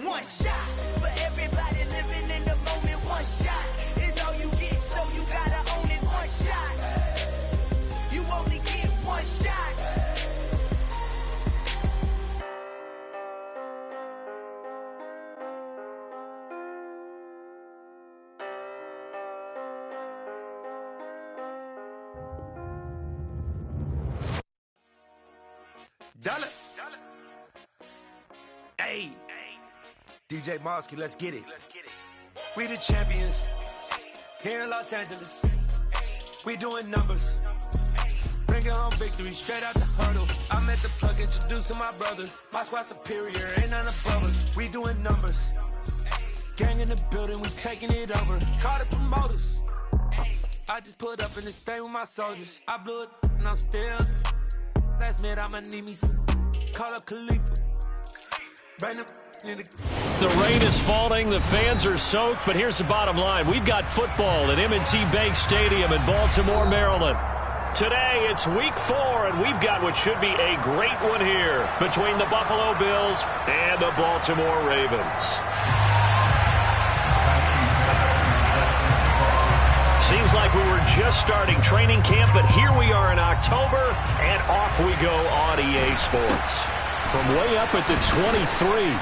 One shot for everybody living in the moment. One shot is all you get, so you gotta own it. One shot, you only get one shot. Dollar. Hey, DJ Mosky, let's get it. We the champions here in Los Angeles. We doing numbers. Bringing home victory straight out the hurdle. I'm at the plug, introduced to my brothers. My squad superior, ain't none above us. We doing numbers. Gang in the building, we taking it over. Call the promoters. I just put up in this thing with my soldiers. I blew it and I'm still. Last minute I'ma need me some. Call up Khalifa. Bring them in The rain is falling, the fans are soaked, but here's the bottom line. We've got football at M&T Bank Stadium in Baltimore, Maryland. Today, it's week 4, and we've got what should be a great one here between the Buffalo Bills and the Baltimore Ravens. Seems like we were just starting training camp, but here we are in October, and off we go on EA Sports. From way up at the 23.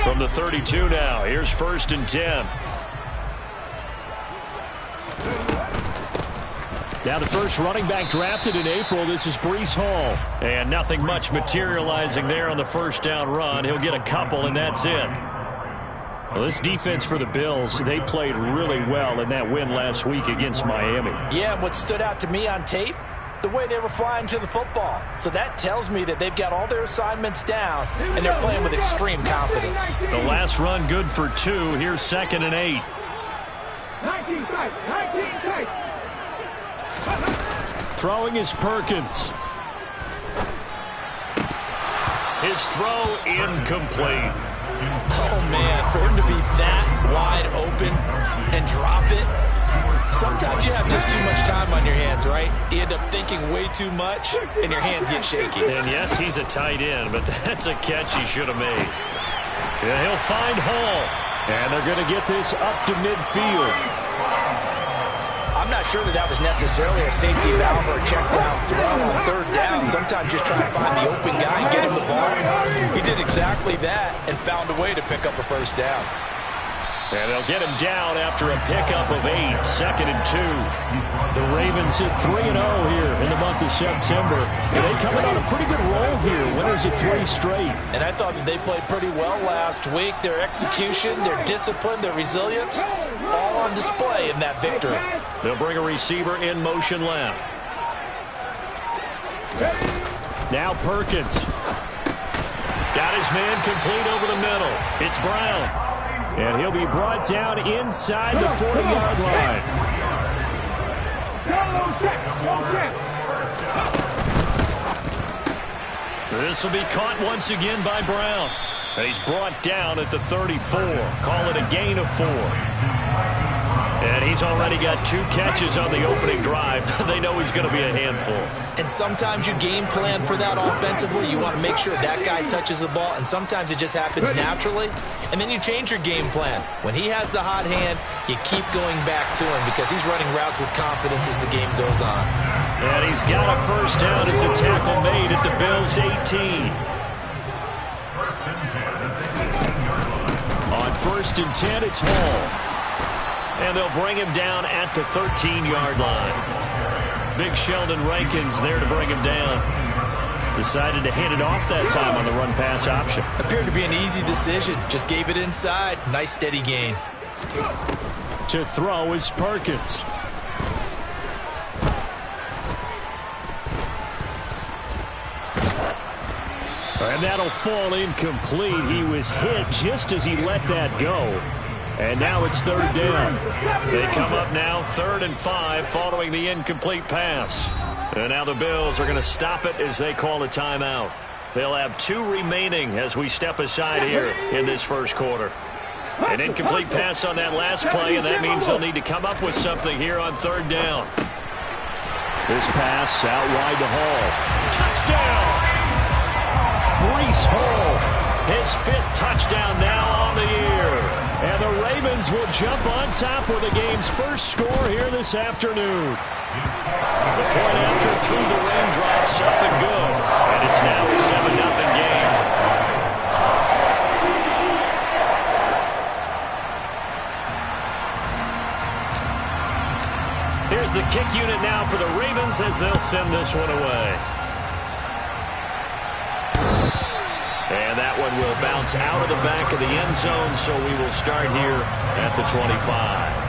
From the 32 now, here's 1st and 10. Now the first running back drafted in April, this is Breece Hall. And nothing much materializing there on the first down run. He'll get a couple, and that's it. Well, this defense for the Bills, they played really well in that win last week against Miami. Yeah, and what stood out to me on tape, the way they were flying to the football. So that tells me that they've got all their assignments down, and they're playing with extreme confidence. The last run good for 2. Here's 2nd and 8. 19 sight. Throwing is Perkins. His throw incomplete. Oh, man, for him to be that wide open and drop it. Sometimes you have just too much time on your hands, right? You end up thinking way too much, and your hands get shaky. And yes, he's a tight end, but that's a catch he should have made. And he'll find Hall. And they're going to get this up to midfield. I'm not sure that was necessarily a safety valve or a check down throw on 3rd down. Sometimes just try to find the open guy and get him the ball. He did exactly that and found a way to pick up a 1st down. And they'll get him down after a pickup of 8, 2nd and 2. The Ravens hit 3-0 here in the month of September. And they coming on a pretty good roll here. Winners of 3 straight. And I thought that they played pretty well last week. Their execution, their discipline, their resilience, all on display in that victory. They'll bring a receiver in motion left. Now Perkins. Got his man complete over the middle. It's Brown. And he'll be brought down inside the 40-yard line. This will be caught once again by Brown. And he's brought down at the 34. Call it a gain of 4. And he's already got 2 catches on the opening drive. They know he's going to be a handful. And sometimes you game plan for that offensively. You want to make sure that guy touches the ball. And sometimes it just happens naturally. And then you change your game plan. When he has the hot hand, you keep going back to him because he's running routes with confidence as the game goes on. And he's got a 1st down as a tackle made at the Bills' 18. On 1st and 10, it's Hall. And they'll bring him down at the 13-yard line. Big Sheldon Rankins there to bring him down. Decided to hand it off that time on the run-pass option. Appeared to be an easy decision. Just gave it inside. Nice steady gain. To throw is Perkins. And that'll fall incomplete. He was hit just as he let that go. And now it's third down. They come up now 3rd and 5 following the incomplete pass. And now the Bills are going to stop it as they call a timeout. They'll have 2 remaining as we step aside here in this first quarter. An incomplete pass on that last play, and that means they'll need to come up with something here on 3rd down. This pass out wide to Hall. Touchdown! Breece Hall, his 5th touchdown now on the year. And the Ravens will jump on top with the game's first score here this afternoon. The point after through the raindrops up and good. And it's now a 7-0 game. Here's the kick unit now for the Ravens as they'll send this one away. And that one will bounce out of the back of the end zone, so we will start here at the 25.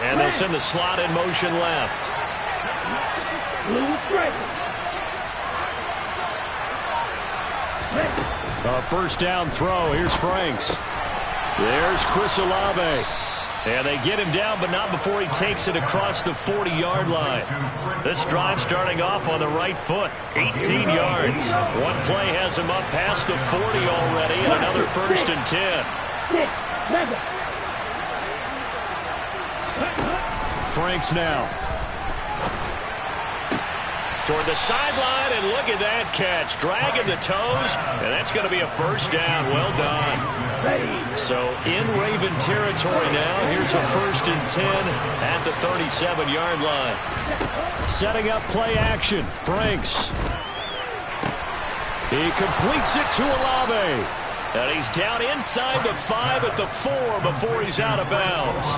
And they'll send the slot in motion left. A first down throw. Here's Franks. There's Chris Olave. And they get him down, but not before he takes it across the 40-yard line. This drive starting off on the right foot. 18 yards. One play has him up past the 40 already, and another 1st and 10. Franks now. Toward the sideline, and look at that catch. Dragging the toes, and that's going to be a first down. Well done. So in Raven territory now. Here's a 1st and 10 at the 37-yard line. Setting up play action. Franks. He completes it to Olave. And he's down inside the 5 at the 4 before he's out of bounds.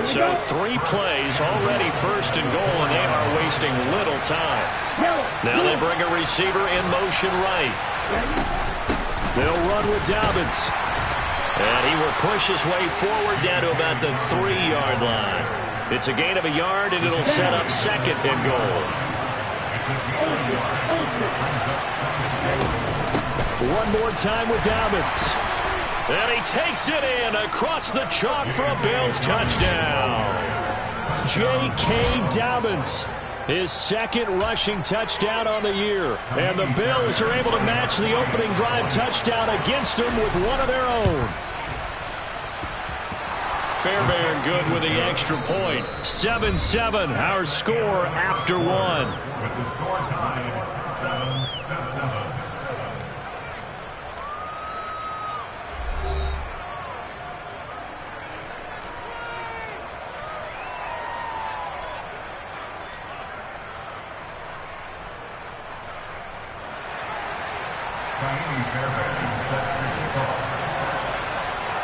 So 3 plays already 1st and goal, and they are wasting little time. Now they bring a receiver in motion right. They'll run with Dobbins. And he will push his way forward down to about the 3-yard line. It's a gain of a yard, and it'll set up 2nd and goal. One more time with Dobbins. And he takes it in across the chalk for a Bills touchdown. J.K. Dobbins, his 2nd rushing touchdown on the year. And the Bills are able to match the opening drive touchdown against them with one of their own. Fairbairn good with the extra point. 7-7, our score after 1. With the score time, 7-7.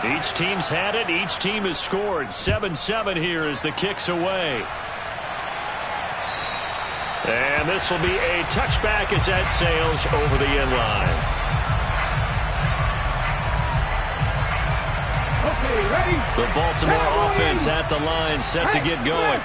Each team's had it. Each team has scored. 7-7 here as the kick's away. And this will be a touchback as that sails over the end line. The Baltimore offense at the line, set to get going.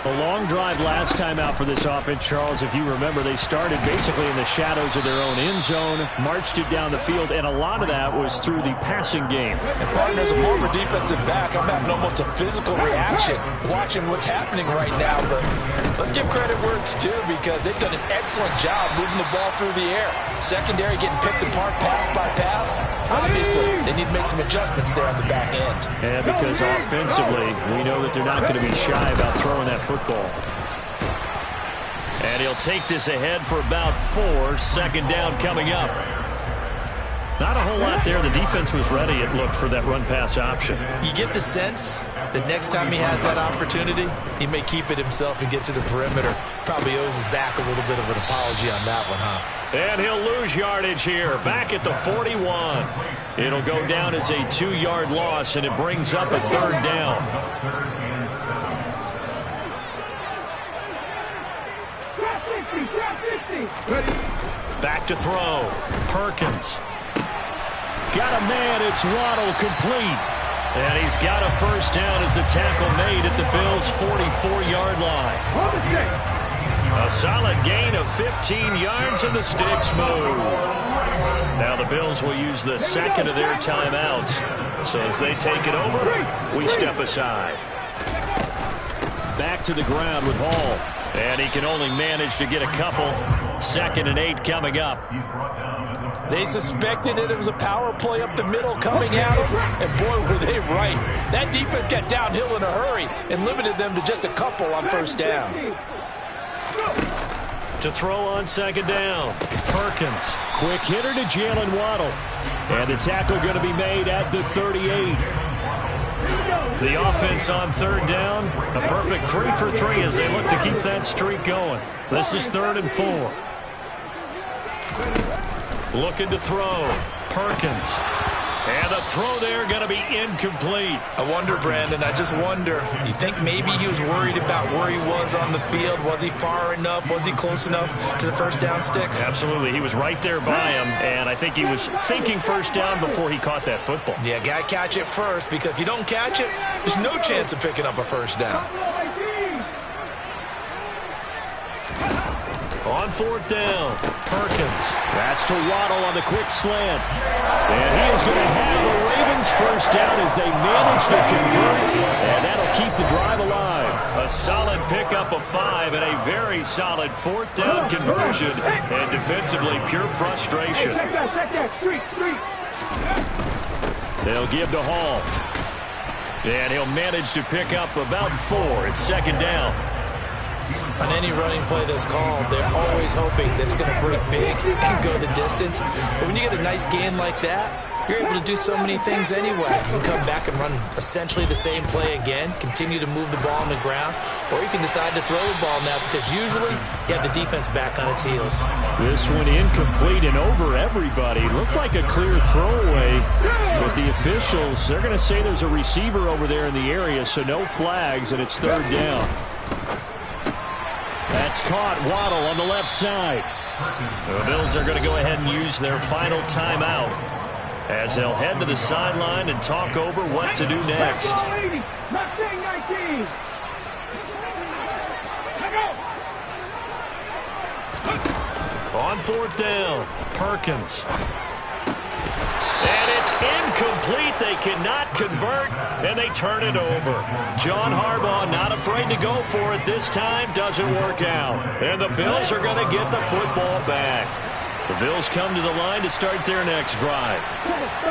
A long drive last time out for this offense, Charles. If you remember, they started basically in the shadows of their own end zone, marched it down the field, and a lot of that was through the passing game. And partners, a former defensive back, I'm having almost a physical reaction watching what's happening right now. But let's give credit where it's due, because they've done an excellent job moving the ball through the air. Secondary getting picked apart pass by pass. Obviously, they need to make some adjustments there on the back end. And because offensively, we know that they're not going to be shy about throwing that football. And he'll take this ahead for about 4. 2nd down coming up. Not a whole lot there. The defense was ready, it looked, for that run-pass option. You get the sense the next time he has that opportunity, he may keep it himself and get to the perimeter. Probably owes his back a little bit of an apology on that one, huh? And he'll lose yardage here, back at the 41. It'll go down as a 2-yard loss, and it brings up a third down. Back to throw. Perkins. Got a man. It's Waddle, complete. And he's got a first down as the tackle made at the Bills' 44-yard line. A solid gain of 15 yards, and the sticks move. Now the Bills will use the second of their timeouts. So as they take it over, we step aside. Back to the ground with Hall. And he can only manage to get a couple. 2nd and 8 coming up. They suspected it was a power play up the middle coming at them, and boy, were they right. That defense got downhill in a hurry and limited them to just a couple on first down. To throw on 2nd down. Perkins. Quick hitter to Jalen Waddle. And the tackle going to be made at the 38. The offense on 3rd down. A perfect 3 for 3 as they look to keep that streak going. This is 3rd and 4. Looking to throw. Perkins. And the throw there going to be incomplete. I wonder, Brandon, I just wonder. You think maybe he was worried about where he was on the field? Was he far enough? Was he close enough to the first down sticks? Absolutely. He was right there by him, and I think he was thinking first down before he caught that football. Yeah, got to catch it first, because if you don't catch it, there's no chance of picking up a first down. On 4th down, Perkins. That's to Waddle on the quick slant. And he is going to have the Ravens first down as they manage to convert. And that'll keep the drive alive. A solid pickup of 5 and a very solid 4th down conversion. And defensively, pure frustration. They'll give to Hall. And he'll manage to pick up about 4. It's 2nd down. On any running play that's called, they're always hoping that it's going to break big and go the distance. But when you get a nice gain like that, you're able to do so many things anyway. You can come back and run essentially the same play again, continue to move the ball on the ground, or you can decide to throw the ball now because usually you have the defense back on its heels. This one incomplete and over everybody. Looked like a clear throwaway, but the officials, they're going to say there's a receiver over there in the area, so no flags, and it's 3rd down. That's caught. Waddle on the left side. The Bills are going to go ahead and use their final timeout as they'll head to the sideline and talk over what to do next. On 4th down, Perkins. And it's incomplete. They cannot convert, and they turn it over. John Harbaugh not afraid to go for it this time. Doesn't work out. And the Bills are going to get the football back. The Bills come to the line to start their next drive.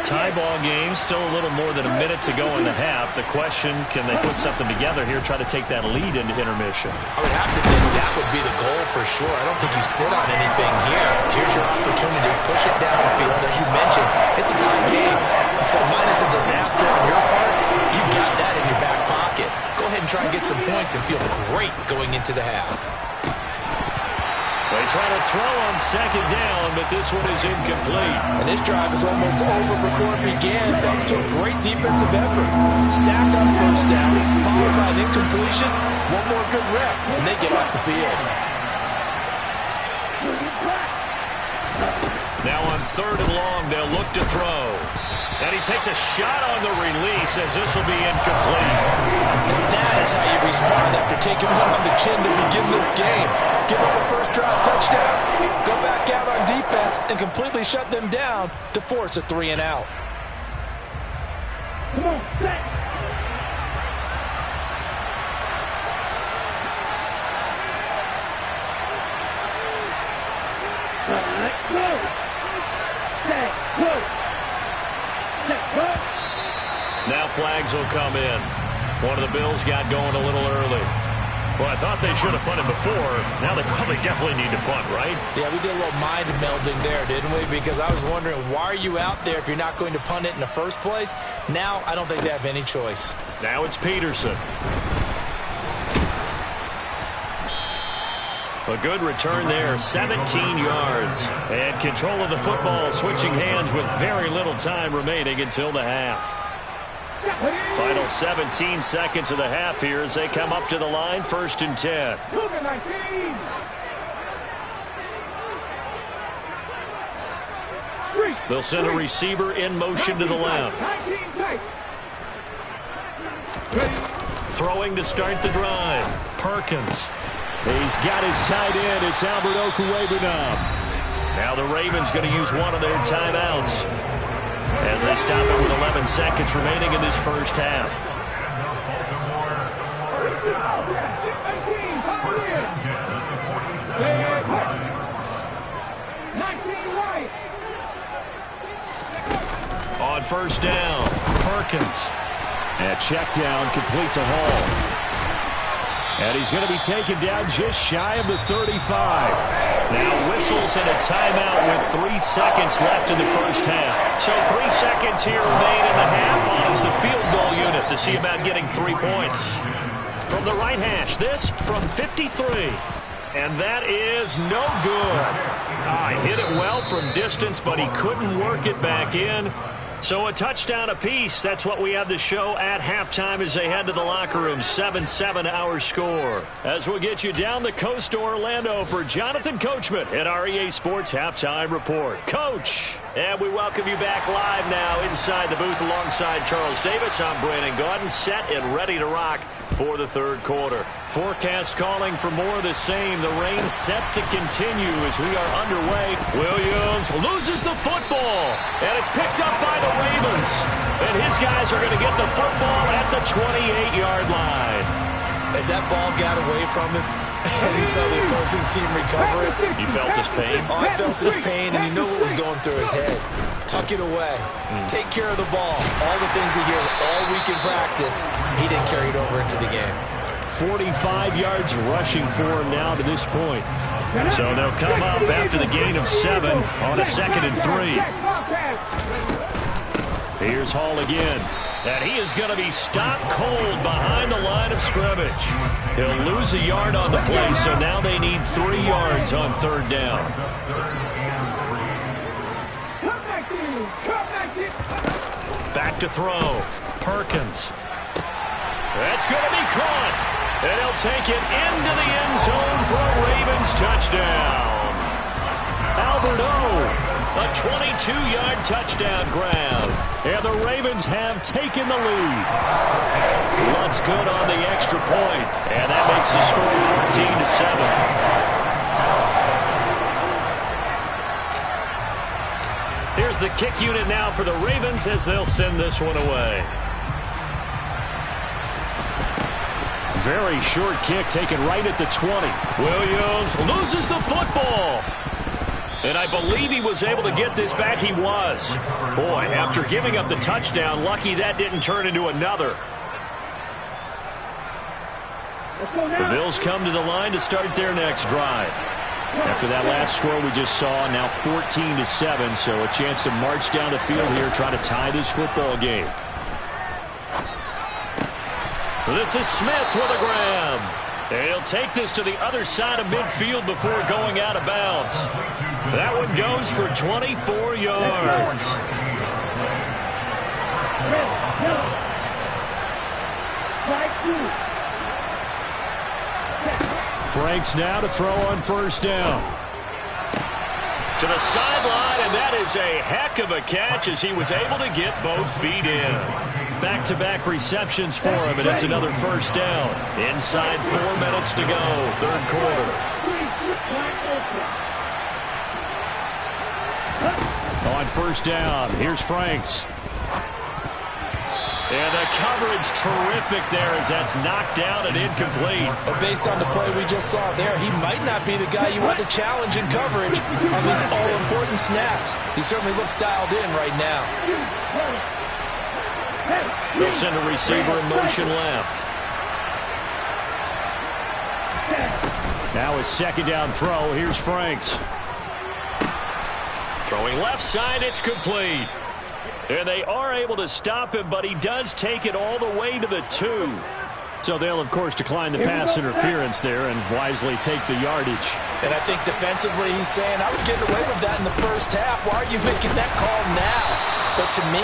Tie ball game, still a little more than a minute to go in the half. The question, can they put something together here, try to take that lead into intermission? I would have to think that would be the goal for sure. I don't think you sit on anything here. Here's your opportunity. Push it down the field. As you mentioned, it's a tie game. So minus a disaster on your part, you've got that in your back pocket. Go ahead and try and get some points and feel great going into the half. They try to throw on 2nd down, but this one is incomplete. And this drive is almost over before it began, thanks to a great defensive effort. Sack on first down, followed by an incompletion. One more good rep, and they get off the field. Now on 3rd and long, they'll look to throw. And he takes a shot on the release as this will be incomplete. And that is how you respond after taking one on the chin to begin this game. Give up a first drive touchdown, go back out on defense, and completely shut them down to force a 3 and out. Come on, set. Go. Set. Go. Set. Go. Now flags will come in. One of the Bills got going a little early. Well, I thought they should have punted before. Now they probably definitely need to punt, right? Yeah, we did a little mind melding there, didn't we? Because I was wondering, why are you out there if you're not going to punt it in the first place? Now, I don't think they have any choice. Now it's Peterson. A good return there, 17 yards. And control of the football switching hands with very little time remaining until the half. Final 17 seconds of the half here as they come up to the line, 1st and 10. They'll send a receiver in motion to the left. Throwing to start the drive. Perkins. He's got his tight end. It's Albert Okwuegbunam. Now the Ravens going to use one of their timeouts as they stop it with 11 seconds remaining in this first half. On 1st down, Perkins. And check down complete to Hall. And he's going to be taken down just shy of the 35. Now whistles and a timeout with 3 seconds left in the first half. So 3 seconds here remain in the half on as the field goal unit to see about getting 3 points. From the right hash, this from 53. And that is no good. He hit it well from distance, but he couldn't work it back in. So a touchdown apiece. That's what we have to show at halftime as they head to the locker room. 7-7 our score. As we'll get you down the coast to Orlando for Jonathan Coachman at our EA Sports Halftime Report. Coach, and we welcome you back live now inside the booth alongside Charles Davis. I'm Brandon Gaudin, set and ready to rock for the third quarter. Forecast calling for more of the same. The rain set to continue as we are underway. Williams loses the football, and it's picked up by the Ravens. And his guys are going to get the football at the 28-yard line. As that ball got away from him, and he saw the opposing team recover it. You felt his pain? Oh, I felt his pain, and you know what was going through his head. Tuck it away. Take care of the ball. All the things he hears all week in practice, he didn't carry it over into the game. 45 yards rushing for him now to this point. So they'll come up after the gain of 7 on a 2nd and 3. Here's Hall again. And he is going to be stopped cold behind the line of scrimmage. He'll lose a yard on the play, so now they need 3 yards on 3rd down. Back to throw. Perkins. That's going to be caught. And he'll take it into the end zone for a Ravens touchdown. Albert O, a 22-yard touchdown grab. And the Ravens have taken the lead. Lutz good on the extra point. And that makes the score 14-7. Here's the kick unit now for the Ravens as they'll send this one away. Very short kick taken right at the 20. Williams loses the football. And I believe he was able to get this back. He was. Boy, after giving up the touchdown, lucky that didn't turn into another. The Bills come to the line to start their next drive. After that last score we just saw, now 14-7, so a chance to march down the field here, try to tie this football game. This is Smith with a grab. And he'll take this to the other side of midfield before going out of bounds. That one goes for 24 yards. Franks now to throw on 1st down. To the sideline, and that is a heck of a catch as he was able to get both feet in. Back-to-back receptions for him, and it's another 1st down. Inside 4 minutes to go, 3rd quarter. On 1st down, here's Franks. And the coverage terrific there as that's knocked down and incomplete. But based on the play we just saw there, he might not be the guy you want to challenge in coverage on these all-important snaps. He certainly looks dialed in right now. They'll send a receiver in motion left. Now a 2nd down throw. Here's Franks. Throwing left side, it's complete. And they are able to stop him, but he does take it all the way to the 2. So they'll, of course, decline the pass interference there and wisely take the yardage. And I think defensively he's saying, I was getting away with that in the first half. Why are you making that call now? But to me,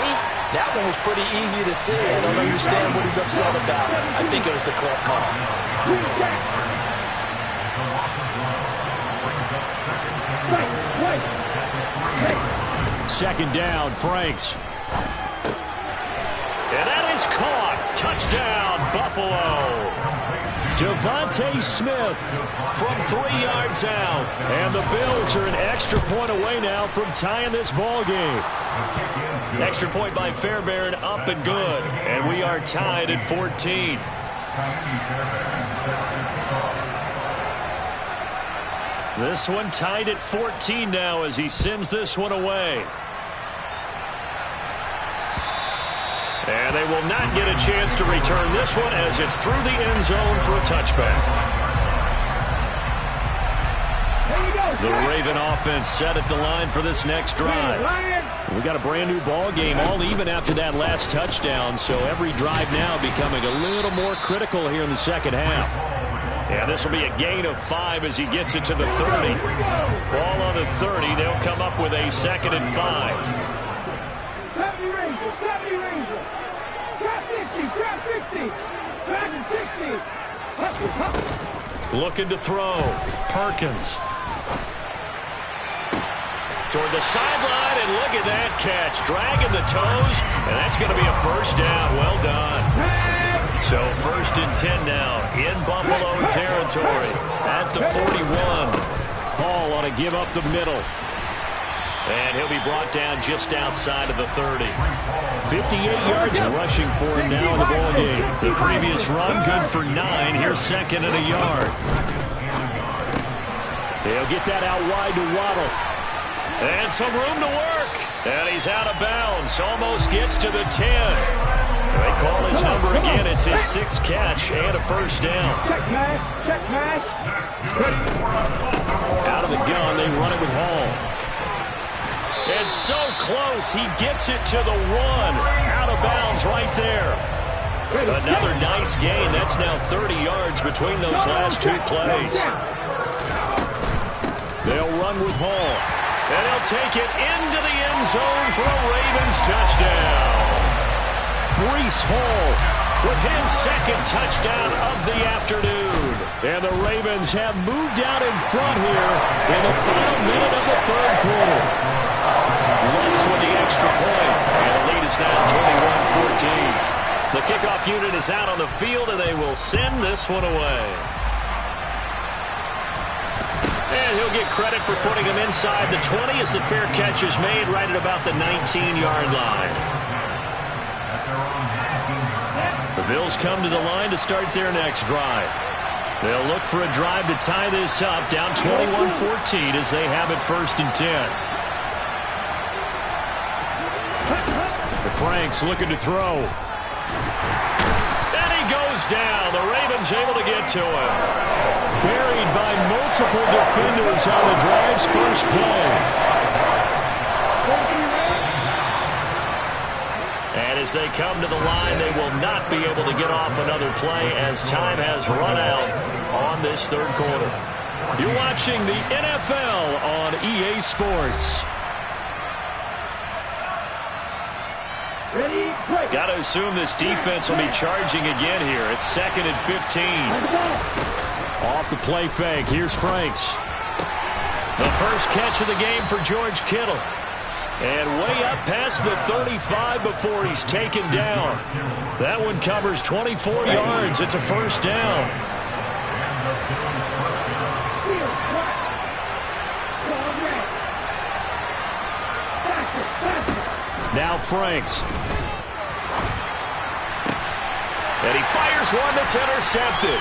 that one was pretty easy to see. I don't understand what he's upset about. I think it was the correct call. Second down, Franks. And that is caught. Touchdown, Buffalo. Devontae Smith from 3 yards out. And the Bills are an extra point away now from tying this ball game. Extra point by Fairbairn, up and good. And we are tied at 14. This one tied at 14 now as he sends this one away. And they will not get a chance to return this one as it's through the end zone for a touchback. The Raven offense set at the line for this next drive. We got a brand new ball game, all even after that last touchdown, so every drive now becoming a little more critical here in the second half. And this will be a gain of 5 as he gets it to the 30. Ball on the 30. They'll come up with a 2nd and 5. Looking to throw. Perkins. Toward the sideline, and look at that catch. Dragging the toes, and that's going to be a first down. Well done. So 1st and 10 now in Buffalo territory at the 41. Hall on to give up the middle. And he'll be brought down just outside of the 30. 58 yards rushing for him now in the ball game. The previous run good for 9. Here's 2nd and a yard. They'll get that out wide to Waddle. And some room to work. And he's out of bounds. Almost gets to the 10. They call his number again. It's his 6th catch and a first down. Out of the gun, they run it with Hall. It's so close. He gets it to the 1. Out of bounds right there. Another nice gain. That's now 30 yards between those last 2 plays. They'll run with Hall. And they'll take it into the end zone for a Ravens touchdown. Breece Hall with his 2nd touchdown of the afternoon. And the Ravens have moved out in front here in the final minute of the 3rd quarter. Lutz with the extra point. And the lead is now 21-14. The kickoff unit is out on the field, and they will send this one away. And he'll get credit for putting him inside the 20 as the fair catch is made right at about the 19-yard line. The Bills come to the line to start their next drive. They'll look for a drive to tie this up, down 21-14 as they have it 1st and 10. The Franks looking to throw. And he goes down. The Ravens able to get to him. Buried by multiple defenders on the drive's first play. And as they come to the line, they will not be able to get off another play as time has run out on this 3rd quarter. You're watching the NFL on EA Sports. Got to assume this defense will be charging again here. It's 2nd and 15. Off the play fake. Here's Franks. The first catch of the game for George Kittle. And way up past the 35 before he's taken down. That one covers 24 yards. It's a first down. Now Franks. And he fires one that's intercepted.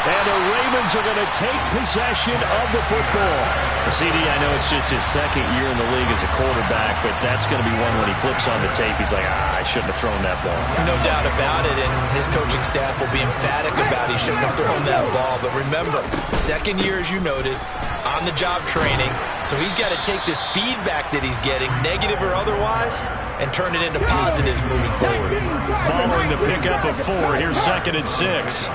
And the Ravens are going to take possession of the football. CD, I know it's just his second year in the league as a quarterback, but that's going to be one when he flips on the tape, he's like, I shouldn't have thrown that ball. No doubt about it, and his coaching staff will be emphatic about he shouldn't have thrown that ball. But remember, second year, as you noted, on-the-job training, so he's got to take this feedback that he's getting, negative or otherwise, and turn it into positives moving forward. Following the pickup of 4, here's 2nd and 6.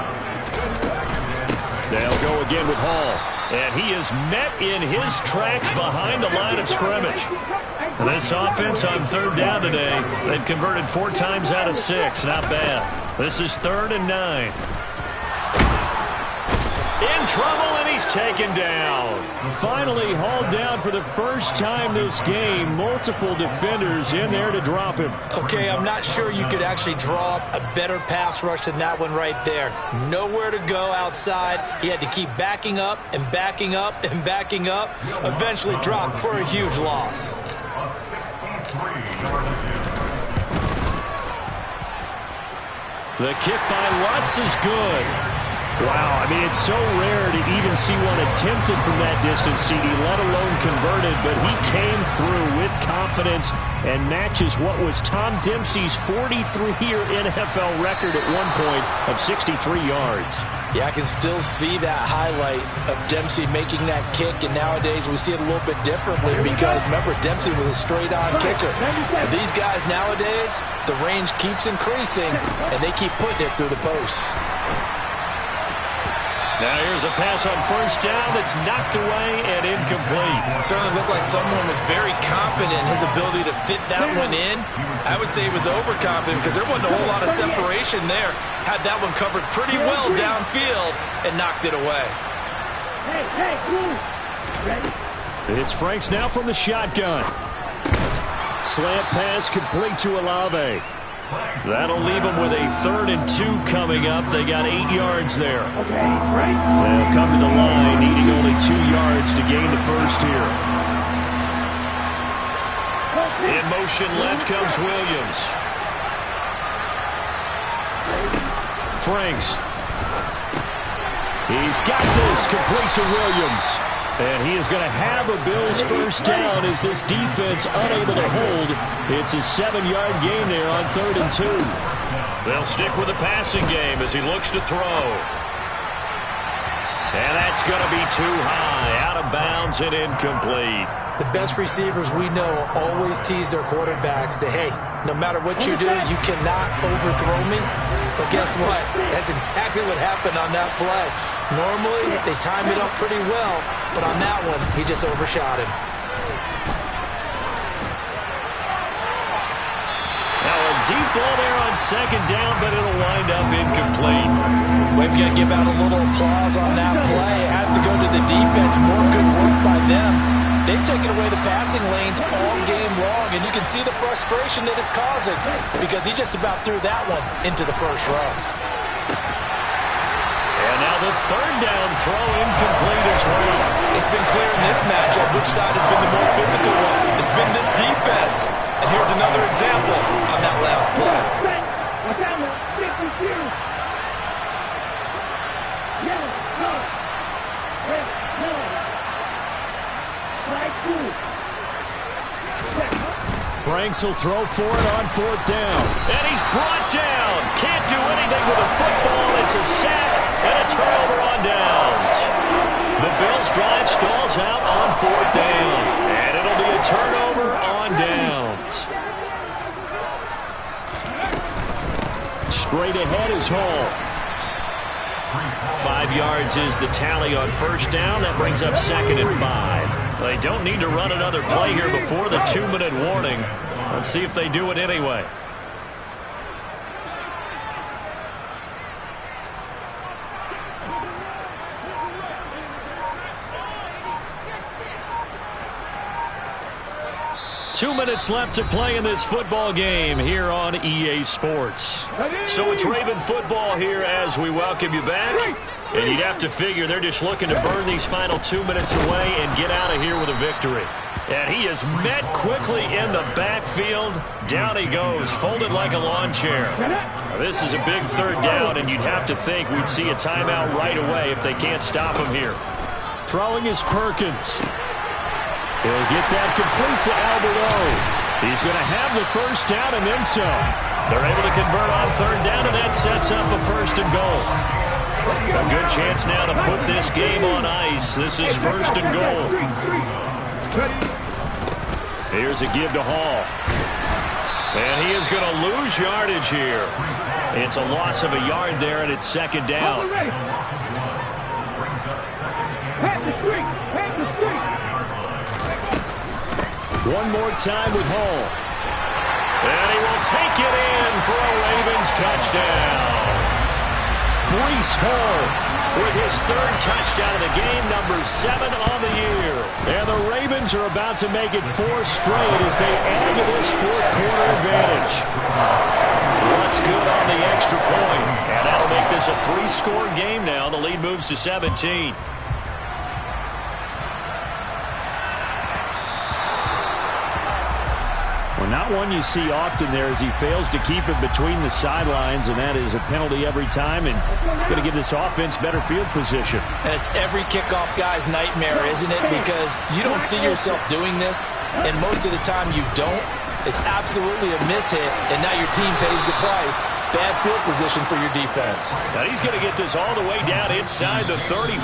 They'll go again with Hall. And he is met in his tracks behind the line of scrimmage. And this offense on 3rd down today, they've converted 4 times out of 6. Not bad. This is 3rd and 9. In trouble, and he's taken down. Finally hauled down for the first time this game. Multiple defenders in there to drop him. Okay, I'm not sure you could actually draw up a better pass rush than that one right there. Nowhere to go outside. He had to keep backing up and backing up and backing up. Eventually dropped for a huge loss. The kick by Lutz is good. Wow, I mean, it's so rare to even see one attempted from that distance, CD, let alone converted, but he came through with confidence and matches what was Tom Dempsey's 43-year NFL record at one point of 63 yards. Yeah, I can still see that highlight of Dempsey making that kick, and nowadays we see it a little bit differently because, remember, Dempsey was a straight-on kicker. And these guys nowadays, the range keeps increasing, and they keep putting it through the posts. Now here's a pass on 1st down that's knocked away and incomplete. It certainly looked like someone was very confident in his ability to fit that one in. I would say he was overconfident because there wasn't a whole lot of separation there. Had that one covered pretty well downfield and knocked it away. It's Franks now from the shotgun. Slant pass complete to Olave. That'll leave them with a 3rd and 2 coming up. They got 8 yards there. They'll come to the line, needing only 2 yards to gain the first here. In motion left comes Williams. Franks. He's got this complete to Williams. And he is going to have a Bills first down as this defense unable to hold. It's a 7-yard gain there on 3rd and 2. They'll stick with the passing game as he looks to throw. And that's going to be too high, out of bounds and incomplete. The best receivers we know always tease their quarterbacks that, hey, no matter what you do, you cannot overthrow me. But guess what? That's exactly what happened on that play. Normally, they time it up pretty well, but on that one, he just overshot him. Now a deep ball there on 2nd down, but it'll wind up incomplete. We've got to give out a little applause on that play. It has to go to the defense. More good work by them. They've taken away the passing lanes all game long, and you can see the frustration that it's causing because he just about threw that one into the first row. And now the 3rd down throw incomplete as well. It's been clear in this matchup which side has been the more physical one. It's been this defense. And here's another example on that last play. Franks will throw for it on 4th down. And he's brought down. Can't do anything with a football. It's a sack and a turnover on downs. The Bills drive stalls out on 4th down. And it'll be a turnover on downs. Straight ahead is Hall. 5 yards is the tally on 1st down. That brings up 2nd and 5. They don't need to run another play here before the 2-minute warning. Let's see if they do it anyway. 2 minutes left to play in this football game here on EA Sports. So it's Raven football here as we welcome you back. And you'd have to figure they're just looking to burn these final 2 minutes away and get out of here with a victory. And he is met quickly in the backfield. Down he goes, folded like a lawn chair. Now, this is a big third down, and you'd have to think we'd see a timeout right away if they can't stop him here. Throwing is Perkins. He'll get that complete to Alberto. He's going to have the first down and then some. They're able to convert on third down, and that sets up a 1st and goal. A good chance now to put this game on ice. This is 1st and goal. Here's a give to Hall. And he is going to lose yardage here. It's a loss of a yard there, and it's 2nd down. One more time with Hall. And he will take it in for a Ravens touchdown. Breece Hall with his 3rd touchdown of the game, number 7 on the year. And the Ravens are about to make it 4 straight as they add to this 4th quarter advantage. What's good on the extra point? And that'll make this a 3-score game now. The lead moves to 17. Well, not one you see often there as he fails to keep it between the sidelines, and that is a penalty every time, and going to give this offense better field position. And it's every kickoff guy's nightmare, isn't it? Because you don't see yourself doing this, and most of the time you don't. It's absolutely a mishit, and now your team pays the price. Bad field position for your defense. Now he's going to get this all the way down inside the 35.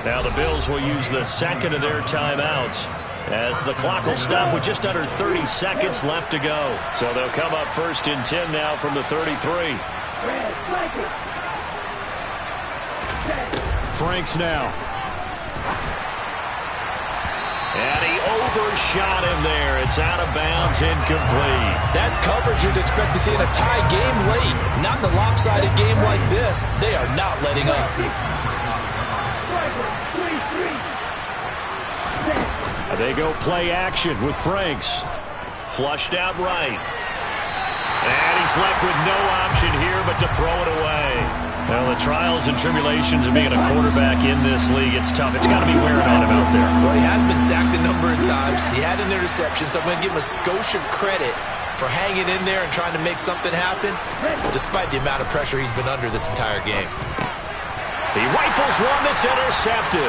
Now the Bills will use the 2nd of their timeouts, as the clock will stop with just under 30 seconds left to go. So they'll come up 1st and 10 now from the 33. Franks now. And he overshot him there. It's out of bounds, incomplete. That's coverage you'd expect to see in a tie game late. Not in a lopsided game like this. They are not letting up. They go play action with Franks. Flushed out right. And he's left with no option here but to throw it away. Well, the trials and tribulations of being a quarterback in this league, it's tough. It's got to be wearing on him out there. Well, he has been sacked a number of times. He had an interception, so I'm going to give him a skosh of credit for hanging in there and trying to make something happen, despite the amount of pressure he's been under this entire game. He rifles one that's intercepted.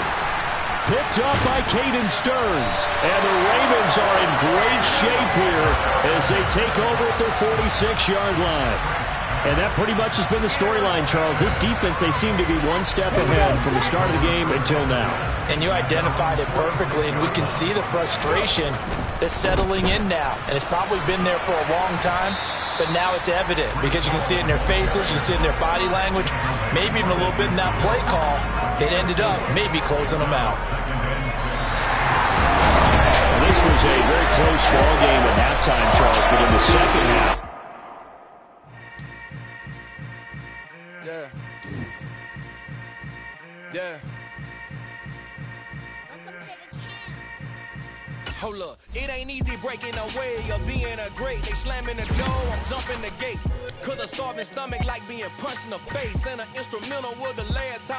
Picked up by Caden Stearns. And the Ravens are in great shape here as they take over at their 46-yard line. And that pretty much has been the storyline, Charles. This defense, they seem to be one step ahead from the start of the game until now. And you identified it perfectly, and we can see the frustration that's settling in now. And it's probably been there for a long time, but now it's evident because you can see it in their faces, you can see it in their body language, maybe even a little bit in that play call. It ended up maybe closing them out. This was a very close ball game at halftime, Charles, but in the second half. Yeah. Hold up, it ain't easy breaking away or being a great. They slamming the door, I'm jumping the gate. Cause a starving stomach like being punched in the face. And an instrumental was the last time